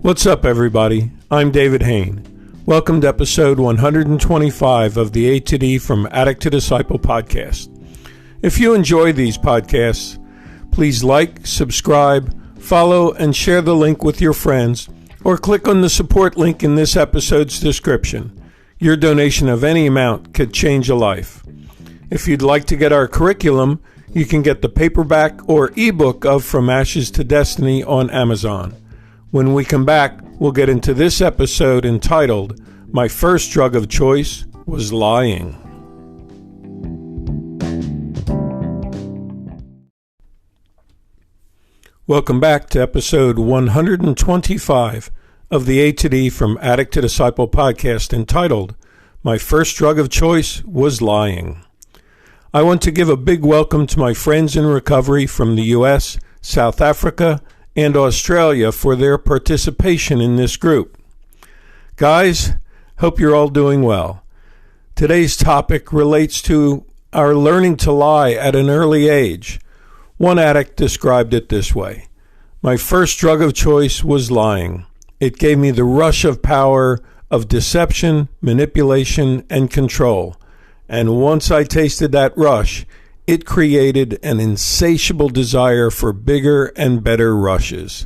What's up, everybody? I'm David Hain. Welcome to episode 125 of the A to D from Addict to Disciple podcast. If you enjoy these podcasts, please like, subscribe, follow, and share the link with your friends, or click on the support link in this episode's description. Your donation of any amount could change a life. If you'd like to get our curriculum, you can get the paperback or ebook of From Ashes to Destiny on Amazon. When we come back, we'll get into this episode entitled, My First Drug of Choice Was Lying. Welcome back to episode 125 of the A to D from Addict to Disciple podcast entitled, My First Drug of Choice Was Lying. I want to give a big welcome to my friends in recovery from the U.S., South Africa, and Australia for their participation in this group. Guys, hope you're all doing well. Today's topic relates to our learning to lie at an early age. One addict described it this way: my first drug of choice was lying. It gave me the rush of power of deception, manipulation, and control. And once I tasted that rush, it created an insatiable desire for bigger and better rushes.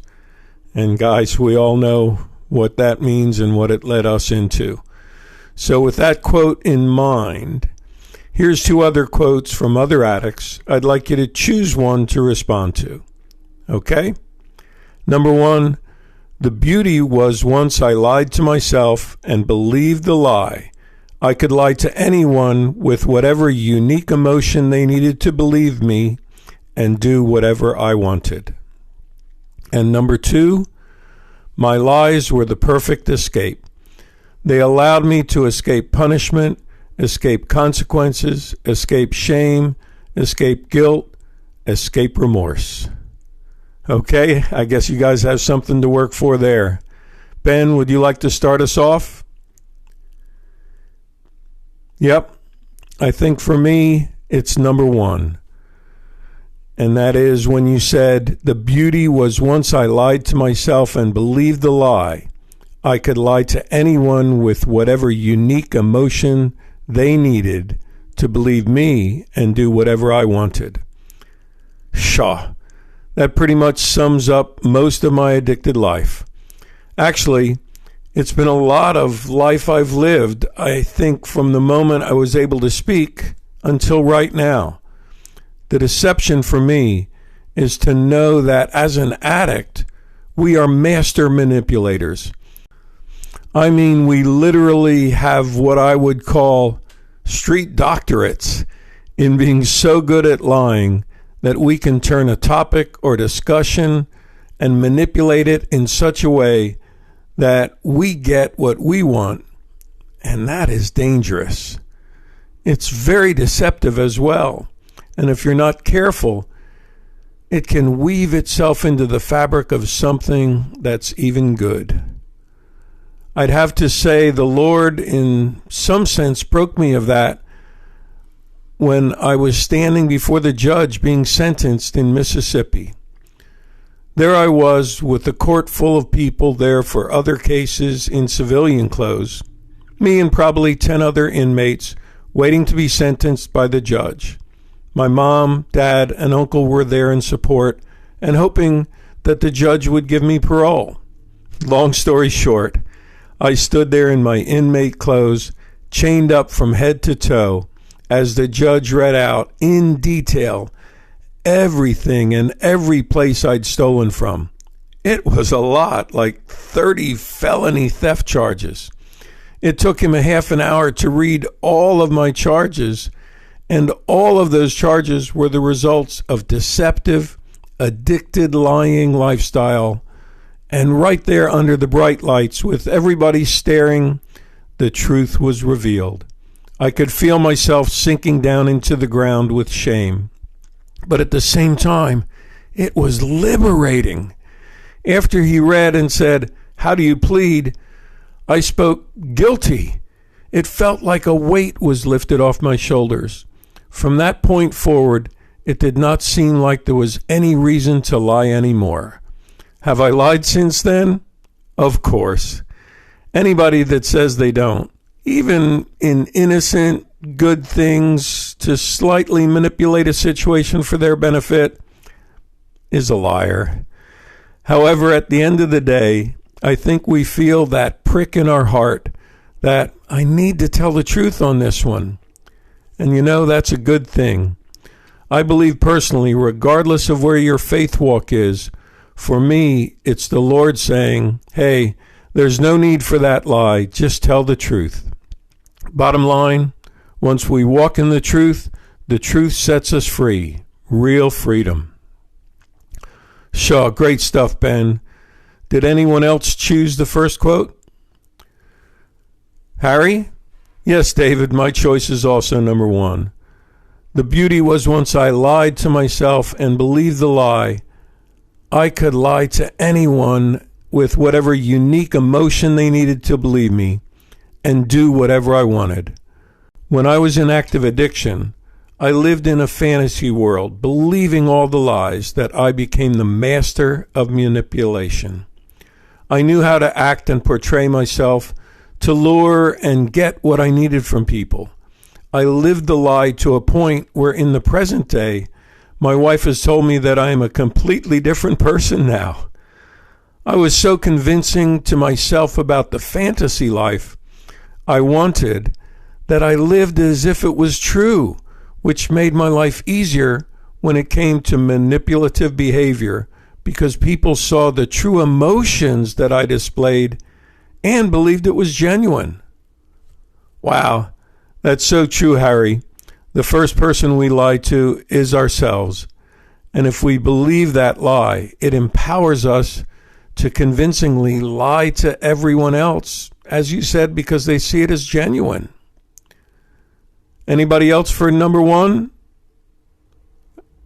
And guys, we all know what that means and what it led us into. So with that quote in mind, here's two other quotes from other addicts. I'd like you to choose one to respond to. Okay? Number one, the beauty was once I lied to myself and believed the lie. I could lie to anyone with whatever unique emotion they needed to believe me and do whatever I wanted. And number two, my lies were the perfect escape. They allowed me to escape punishment, escape consequences, escape shame, escape guilt, escape remorse. Okay, I guess you guys have something to work for there. Ben, would you like to start us off? Yep, I think for me, it's number one. And that is when you said, the beauty was once I lied to myself and believed the lie. I could lie to anyone with whatever unique emotion they needed to believe me and do whatever I wanted. Pshaw, that pretty much sums up most of my addicted life. Actually, it's been a lot of life I've lived, I think, from the moment I was able to speak until right now. The deception for me is to know that as an addict, we are master manipulators. I mean, we literally have what I would call street doctorates in being so good at lying that we can turn a topic or discussion and manipulate it in such a way that we get what we want, and that is dangerous. It's very deceptive as well, and if you're not careful, it can weave itself into the fabric of something that's even good. I'd have to say the Lord, in some sense, broke me of that when I was standing before the judge being sentenced in Mississippi. There I was with a court full of people there for other cases in civilian clothes, me and probably 10 other inmates waiting to be sentenced by the judge. My mom, dad, and uncle were there in support and hoping that the judge would give me parole. Long story short, I stood there in my inmate clothes, chained up from head to toe, as the judge read out in detail everything and every place I'd stolen from. It was a lot, like 30 felony theft charges. It took him a half an hour to read all of my charges, and all of those charges were the results of deceptive, addicted lying lifestyle. And right there under the bright lights, with everybody staring, the truth was revealed. I could feel myself sinking down into the ground with shame. But at the same time, it was liberating. After he read and said, "How do you plead?" I spoke guilty. It felt like a weight was lifted off my shoulders. From that point forward, it did not seem like there was any reason to lie anymore. Have I lied since then? Of course. Anybody that says they don't, even in innocent, good things to slightly manipulate a situation for their benefit, is a liar. However, at the end of the day, I think we feel that prick in our heart that I need to tell the truth on this one. And that's a good thing. I believe personally, regardless of where your faith walk is, for me, it's the Lord saying, hey, there's no need for that lie. Just tell the truth. Bottom line, once we walk in the truth sets us free. Real freedom. Shaw, great stuff, Ben. Did anyone else choose the first quote? Harry? Yes, David, my choice is also number 1. The beauty was once I lied to myself and believed the lie. I could lie to anyone with whatever unique emotion they needed to believe me and do whatever I wanted. When I was in active addiction, I lived in a fantasy world, believing all the lies that I became the master of manipulation. I knew how to act and portray myself to lure and get what I needed from people. I lived the lie to a point where in the present day, my wife has told me that I am a completely different person now. I was so convincing to myself about the fantasy life I wanted that I lived as if it was true, which made my life easier when it came to manipulative behavior because people saw the true emotions that I displayed and believed it was genuine. Wow, that's so true, Harry. The first person we lie to is ourselves. And if we believe that lie, it empowers us to convincingly lie to everyone else, as you said, because they see it as genuine. Anybody else for number 1?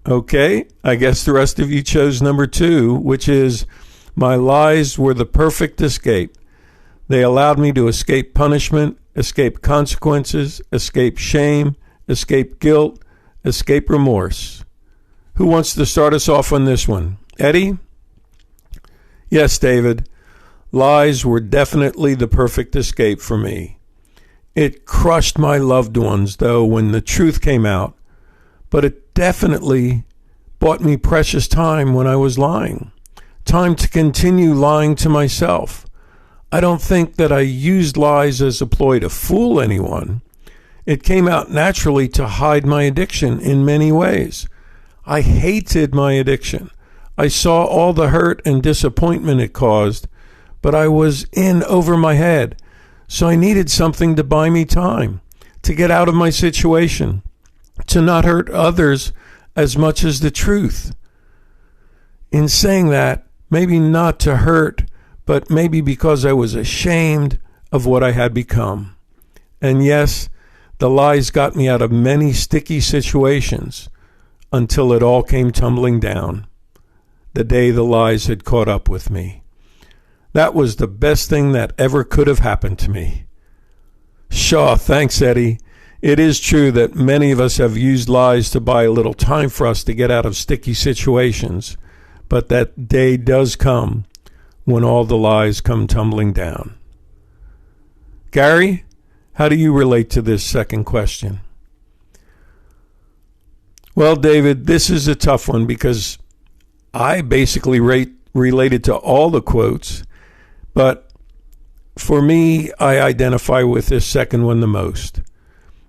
Okay, I guess the rest of you chose number 2, which is my lies were the perfect escape. They allowed me to escape punishment, escape consequences, escape shame, escape guilt, escape remorse. Who wants to start us off on this one? Eddie? Yes, David. Lies were definitely the perfect escape for me. It crushed my loved ones, though, when the truth came out. But it definitely bought me precious time when I was lying. Time to continue lying to myself. I don't think that I used lies as a ploy to fool anyone. It came out naturally to hide my addiction in many ways. I hated my addiction. I saw all the hurt and disappointment it caused, but I was in over my head. So I needed something to buy me time, to get out of my situation, to not hurt others as much as the truth. In saying that, maybe not to hurt, but maybe because I was ashamed of what I had become. And yes, the lies got me out of many sticky situations until it all came tumbling down, the day the lies had caught up with me. That was the best thing that ever could have happened to me. Shaw, thanks, Eddie. It is true that many of us have used lies to buy a little time for us to get out of sticky situations, but that day does come when all the lies come tumbling down. Gary, how do you relate to this second question? Well, David, this is a tough one because I basically related to all the quotes, but for me, I identify with this second one the most.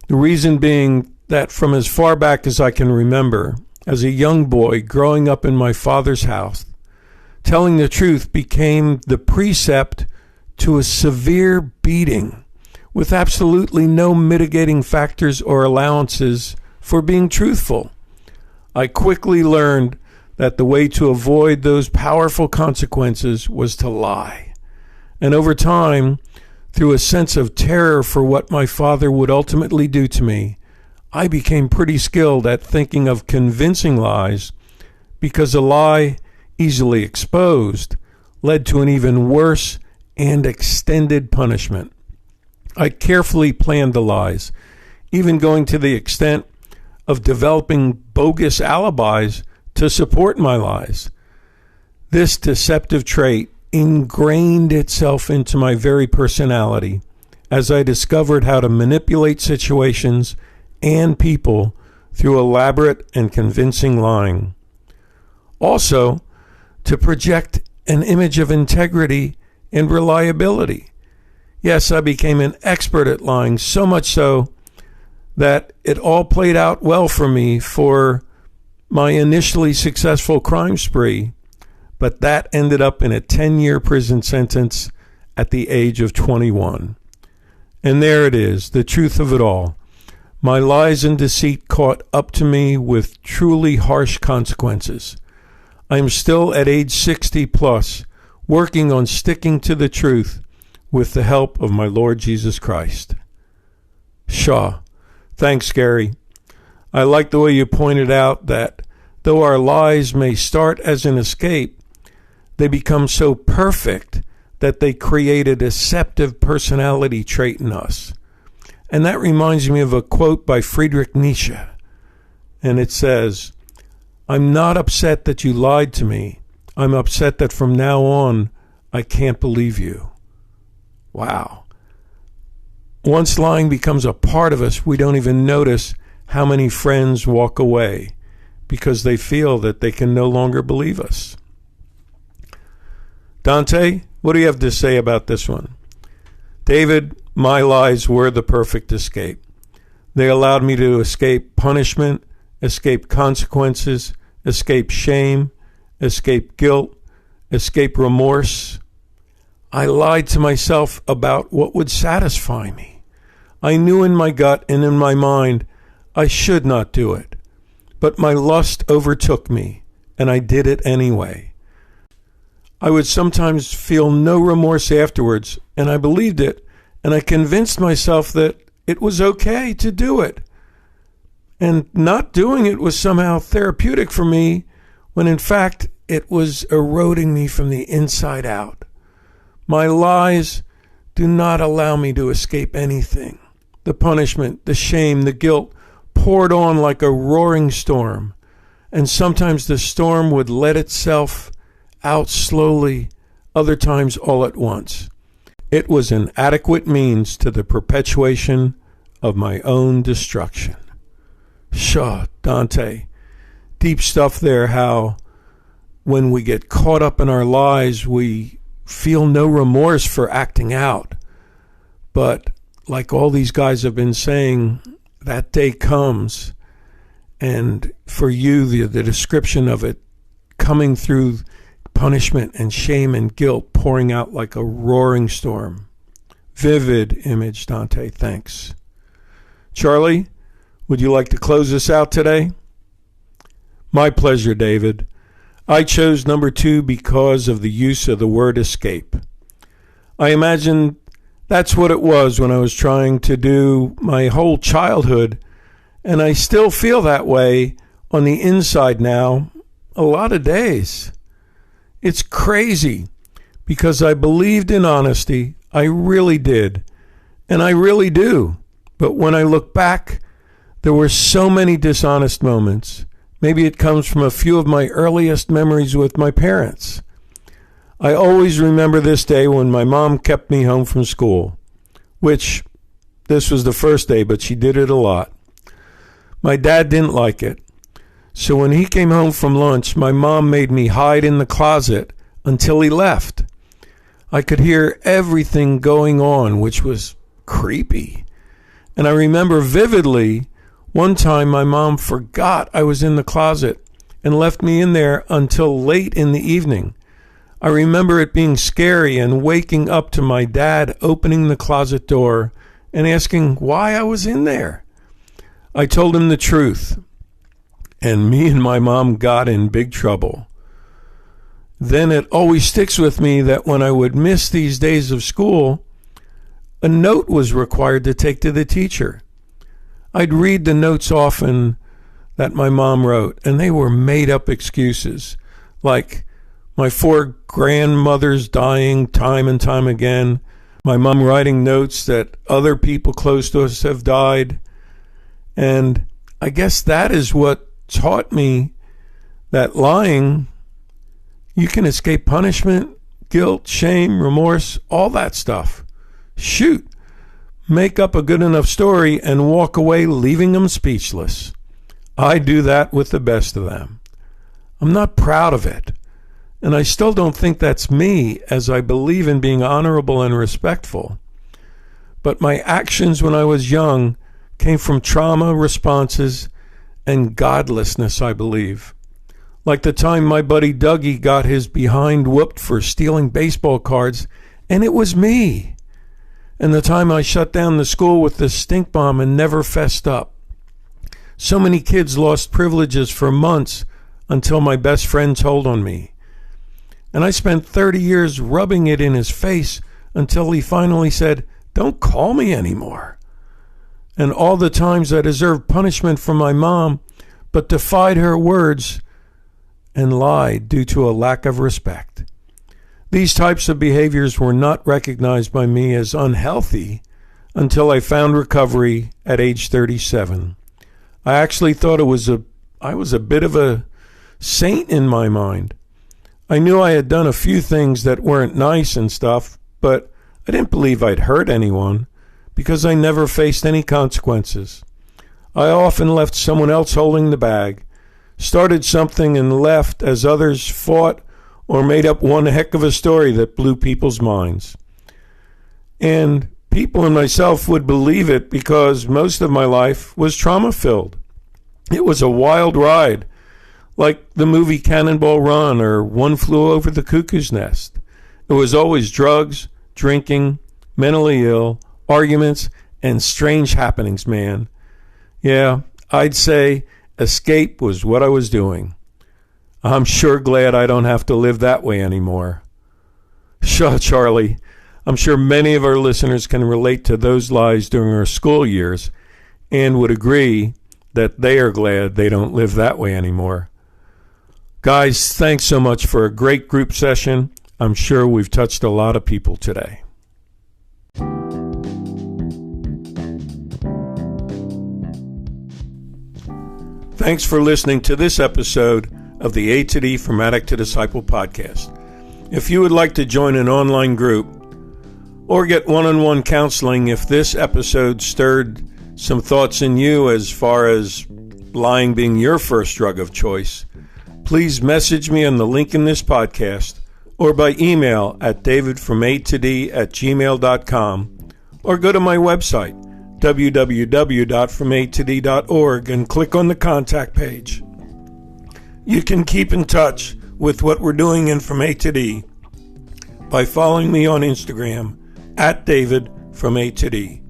The reason being that from as far back as I can remember, as a young boy growing up in my father's house, telling the truth became the precept to a severe beating with absolutely no mitigating factors or allowances for being truthful. I quickly learned that the way to avoid those powerful consequences was to lie. And over time, through a sense of terror for what my father would ultimately do to me, I became pretty skilled at thinking of convincing lies because a lie easily exposed led to an even worse and extended punishment. I carefully planned the lies, even going to the extent of developing bogus alibis to support my lies. This deceptive trait ingrained itself into my very personality as I discovered how to manipulate situations and people through elaborate and convincing lying. Also, to project an image of integrity and reliability. Yes, I became an expert at lying, so much so that it all played out well for me for my initially successful crime spree, but that ended up in a 10-year prison sentence at the age of 21. And there it is, the truth of it all. My lies and deceit caught up to me with truly harsh consequences. I am still at age 60 plus, working on sticking to the truth with the help of my Lord Jesus Christ. Shaw. Thanks, Gary. I like the way you pointed out that though our lies may start as an escape, they become so perfect that they create a deceptive personality trait in us. And that reminds me of a quote by Friedrich Nietzsche. And it says, "I'm not upset that you lied to me. I'm upset that from now on, I can't believe you." Wow. Once lying becomes a part of us, we don't even notice how many friends walk away because they feel that they can no longer believe us. Dante, what do you have to say about this one? David, my lies were the perfect escape. They allowed me to escape punishment, escape consequences, escape shame, escape guilt, escape remorse. I lied to myself about what would satisfy me. I knew in my gut and in my mind I should not do it, but my lust overtook me, and I did it anyway. I would sometimes feel no remorse afterwards, and I believed it, and I convinced myself that it was okay to do it. And not doing it was somehow therapeutic for me, when in fact it was eroding me from the inside out. My lies do not allow me to escape anything. The punishment, the shame, the guilt poured on like a roaring storm, and sometimes the storm would let itself out slowly, other times all at once. It was an adequate means to the perpetuation of my own destruction. Shaw, Dante, deep stuff there, how when we get caught up in our lies, we feel no remorse for acting out. But like all these guys have been saying, that day comes, and for you, the description of it coming through punishment and shame and guilt pouring out like a roaring storm. Vivid image, Dante. Thanks. Charlie, would you like to close us out today? My pleasure, David. I chose number 2 because of the use of the word escape. I imagine that's what it was when I was trying to do my whole childhood, and I still feel that way on the inside now a lot of days. It's crazy because I believed in honesty. I really did. And I really do. But when I look back, there were so many dishonest moments. Maybe it comes from a few of my earliest memories with my parents. I always remember this day when my mom kept me home from school, which this was the first day, but she did it a lot. My dad didn't like it. So when he came home from lunch, my mom made me hide in the closet until he left. I could hear everything going on, which was creepy. And I remember vividly, one time my mom forgot I was in the closet and left me in there until late in the evening. I remember it being scary and waking up to my dad opening the closet door and asking why I was in there. I told him the truth. And me and my mom got in big trouble. Then it always sticks with me that when I would miss these days of school, a note was required to take to the teacher. I'd read the notes often that my mom wrote, and they were made-up excuses, like my 4 grandmothers dying time and time again, my mom writing notes that other people close to us have died, and I guess that is what taught me that lying, you can escape punishment guilt, shame, remorse, all that stuff. Shoot, make up a good enough story and walk away leaving them speechless. I do that with the best of them. I'm not proud of it, and I still don't think that's me, as I believe in being honorable and respectful. But my actions when I was young came from trauma responses and godlessness, I believe. Like the time my buddy Dougie got his behind whooped for stealing baseball cards, and it was me. And the time I shut down the school with the stink bomb and never fessed up. So many kids lost privileges for months until my best friend told on me. And I spent 30 years rubbing it in his face until he finally said, "Don't call me anymore." And all the times I deserved punishment from my mom, but defied her words and lied due to a lack of respect. These types of behaviors were not recognized by me as unhealthy until I found recovery at age 37. I actually thought I was a bit of a saint in my mind. I knew I had done a few things that weren't nice and stuff, but I didn't believe I'd hurt anyone because I never faced any consequences. I often left someone else holding the bag, started something and left as others fought or made up one heck of a story that blew people's minds. And people and myself would believe it because most of my life was trauma-filled. It was a wild ride, like the movie Cannonball Run or One Flew Over the Cuckoo's Nest. It was always drugs, drinking, mentally ill, arguments, and strange happenings, man. Yeah, I'd say escape was what I was doing. I'm sure glad I don't have to live that way anymore. Sure, Charlie, I'm sure many of our listeners can relate to those lies during our school years and would agree that they are glad they don't live that way anymore. Guys, thanks so much for a great group session. I'm sure we've touched a lot of people today. Thanks for listening to this episode of the A to D From Addict to Disciple podcast. If you would like to join an online group or get one-on-one counseling if this episode stirred some thoughts in you as far as lying being your first drug of choice, please message me on the link in this podcast or by email at davidfromatod@gmail.com or go to my website www.fromatod.org and click on the contact page. You can keep in touch with what we're doing in From A to D by following me on Instagram at David From A to D.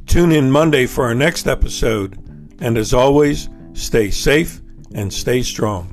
Tune in Monday for our next episode, and as always, stay safe and stay strong.